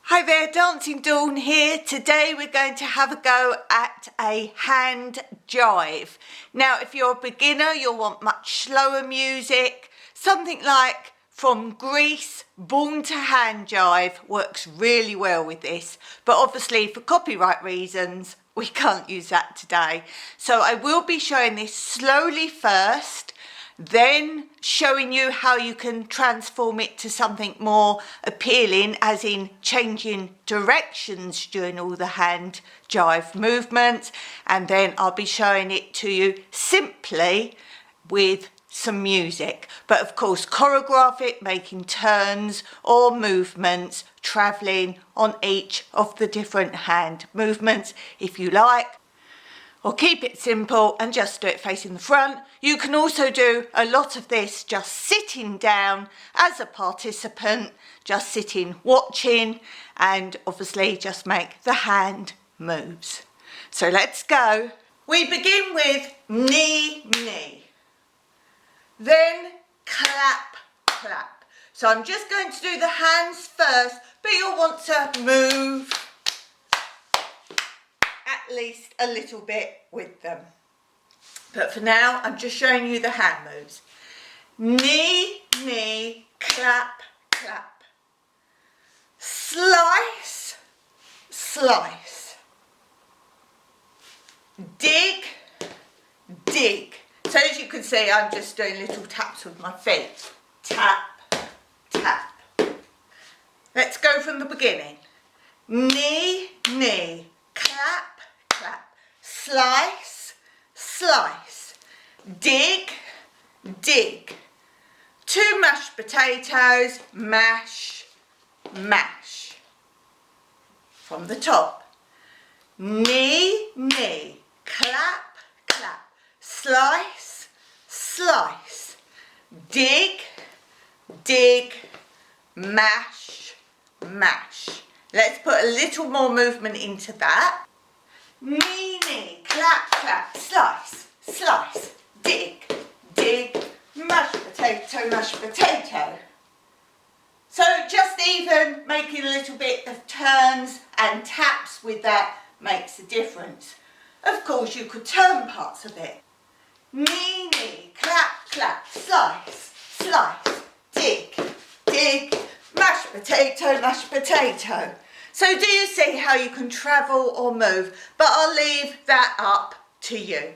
Hi there, Dancing Dawn here. Today we're going to have a go at a hand jive. Now if you're a beginner, you'll want much slower music. Something like from Greece, Born to Hand Jive works really well with this. But obviously for copyright reasons, we can't use that today. So I will be showing this slowly first, then showing you how you can transform it to something more appealing, as in changing directions during all the hand jive movements, and then I'll be showing it to you simply with some music. But of course choreograph it, making turns or movements, travelling on each of the different hand movements if you like. Or keep it simple and just do it facing the front. You can also do a lot of this just sitting down as a participant, just sitting watching, and obviously just make the hand moves. So let's go. We begin with knee, knee. Then clap, clap. So I'm just going to do the hands first, but you'll want to move at least a little bit with them. But for now, I'm just showing you the hand moves. Knee, knee, clap, clap. Slice, slice. Dig, dig. So as you can see, I'm just doing little taps with my feet. Tap, tap. Let's go from the beginning. Knee, knee, clap, clap. Slice, slice. Dig, dig. 2 mashed potatoes, mash, mash. From the top. Knee, knee, clap, clap. Slice, slice. Dig, dig, mash, mash. Let's put a little more movement into that. Knee, knee, clap, clap, slice, slice, dig, dig, mashed potato. So just even making a little bit of turns and taps with that makes a difference. Of course you could turn parts of it. Knee, knee, clap, clap, slice, slice, dig, dig, mashed potato. So do you see how you can travel or move? But I'll leave that up to you.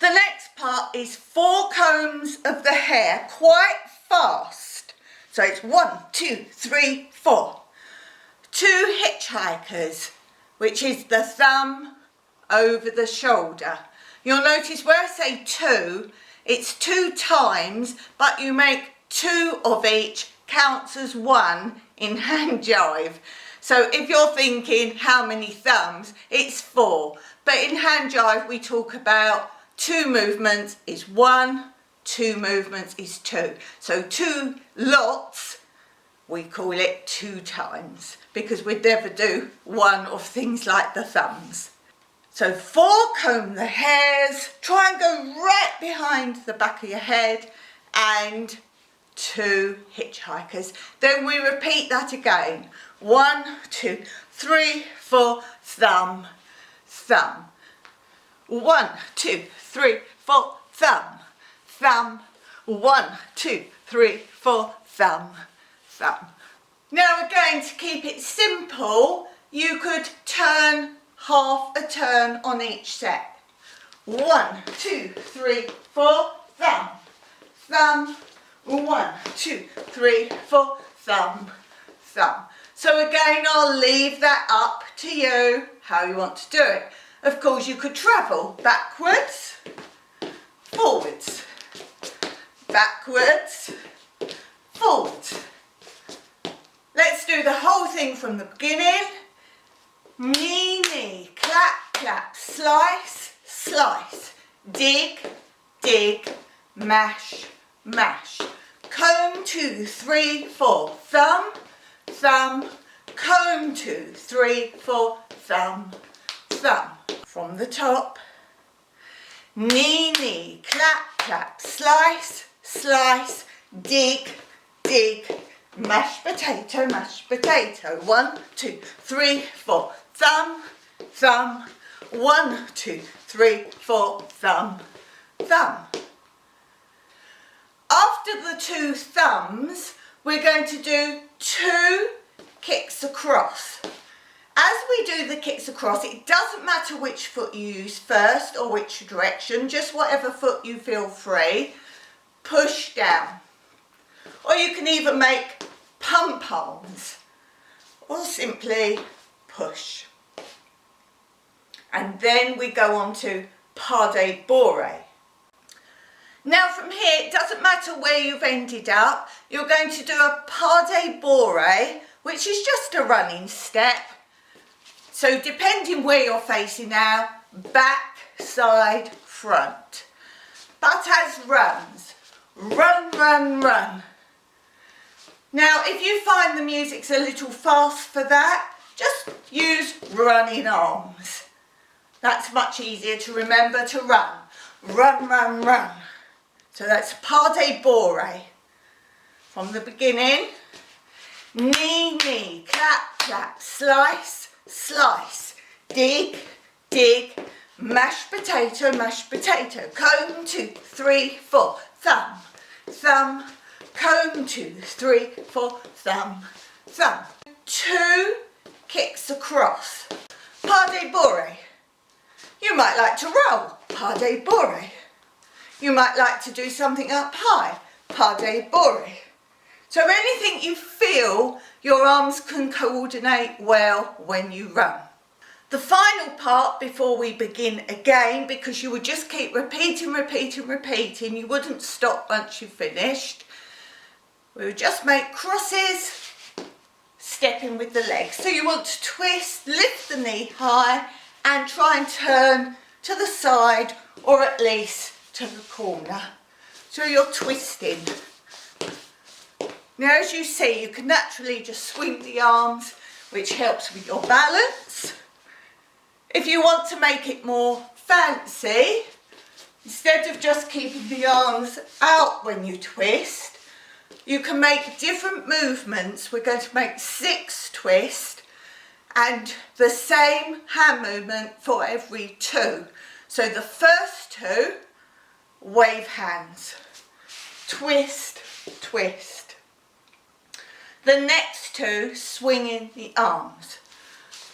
The next part is 4 combs of the hair quite fast. So it's 1, 2, 3, 4. 2 hitchhikers, which is the thumb over the shoulder. You'll notice where I say 2, it's 2 times, but you make 2 of each counts as 1 in hand jive. So if you're thinking how many thumbs, it's 4. But in hand jive we talk about 2 movements is 1, 2 movements is 2. So 2 lots, we call it 2 times, because we'd never do 1 of things like the thumbs. So 4 comb the hairs, try and go right behind the back of your head, and 2 hitchhikers. Then we repeat that again. 1, 2, 3, 4, thumb, thumb. 1, 2, 3, 4, thumb, thumb. 1, 2, 3, 4, thumb, thumb. Now again, to keep it simple, you could turn half a turn on each set. 1, 2, 3, 4, thumb, thumb. 1, 2, 3, 4, thumb, thumb. So again, I'll leave that up to you, how you want to do it. Of course, you could travel backwards, forwards, backwards, forwards. Let's do the whole thing from the beginning. Knee, knee, clap, clap, slice, slice, dig, dig, mash, mash. Comb 2, 3, 4, thumb, thumb, comb 2, 3, 4, thumb, thumb. From the top. Knee, knee, clap, clap, slice, slice, dig, dig, mashed potato, mashed potato. 1, 2, 3, 4. Thumb, thumb. 1, 2, 3, 4. Thumb, thumb. After the 2 thumbs, we're going to do 2 kicks across. As we do the kicks across, it doesn't matter which foot you use first or which direction, just whatever foot you feel free. Push down. Or you can even make pom-poms or simply push. And then we go on to pas de bourrée. Now from here, it doesn't matter where you've ended up, you're going to do a pas de bourrée, which is just a running step. So depending where you're facing now, back, side, front. But as runs, run, run, run. Now if you find the music's a little fast for that, just use running arms. That's much easier to remember to run. Run, run, run. So that's pas de bourrée. From the beginning, knee, knee, clap, clap, slice, slice, dig, dig, mashed potato, comb 2, 3, 4, thumb, thumb, comb 2, 3, 4, thumb, thumb. 2 kicks across, pas de bourrée. You might like to roll, pas de bourrée. You might like to do something up high, pas de bourrée. So anything you feel your arms can coordinate well when you run. The final part before we begin again, because you would just keep repeating, repeating, repeating, you wouldn't stop once you finished. We would just make crosses, stepping with the legs. So you want to twist, lift the knee high and try and turn to the side or at least to the corner. So you're twisting. Now as you see, you can naturally just swing the arms, which helps with your balance. If you want to make it more fancy, instead of just keeping the arms out when you twist, you can make different movements. We're going to make 6 twists and the same hand movement for every 2. So the first 2, wave hands, twist, twist. The next 2, swinging the arms,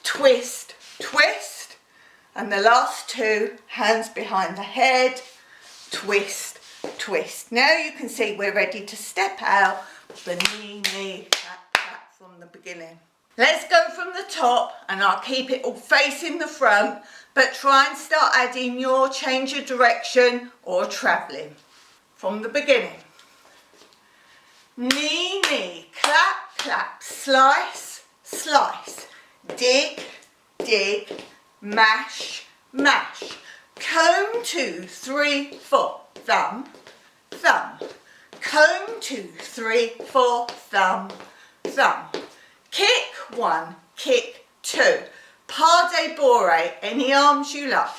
twist, twist, and the last 2, hands behind the head, twist, twist. Now you can see we're ready to step out the knee, knee, clap, clap from the beginning. Let's go from the top and I'll keep it all facing the front, but try and start adding your change of direction or travelling from the beginning. Knee, knee, clap, clap, slice, slice, dig, dig, mash, mash, comb 2, 3, 4, thumb, thumb, comb 2, 3, 4, thumb, thumb, kick 1, kick 2, pas de bourrée, any arms you like,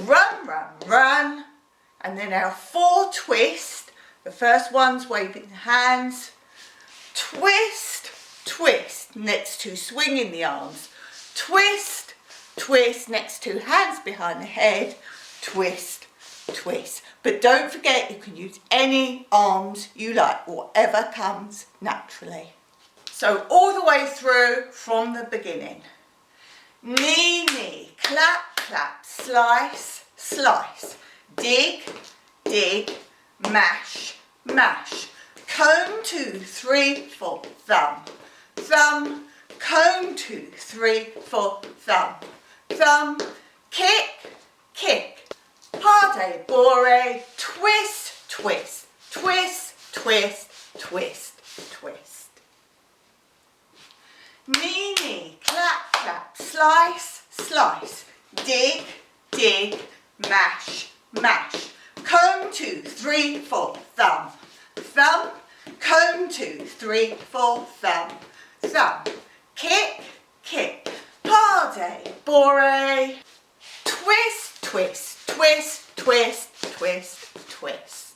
run, run, run, and then our 4 twists. The first one's waving the hands, twist, twist, next to swinging the arms, twist, twist, next to hands behind the head, twist, twist. But don't forget you can use any arms you like, whatever comes naturally. So all the way through from the beginning. Knee, knee, clap, clap, slice, slice, dig, dig, mash, mash, comb 2, 3, 4, thumb, thumb, comb 2, 3, 4, thumb, thumb, kick, kick, pas de bourrée, twist, twist, twist, twist, twist, twist. Knee, knee, clap, clap, slice, slice, dig, dig, mash, mash, comb 2, 3, 4, thumb, thumb, comb 2, 3, 4, thumb, thumb, kick, kick, pas de bourrée, twist, twist, twist, twist, twist, twist.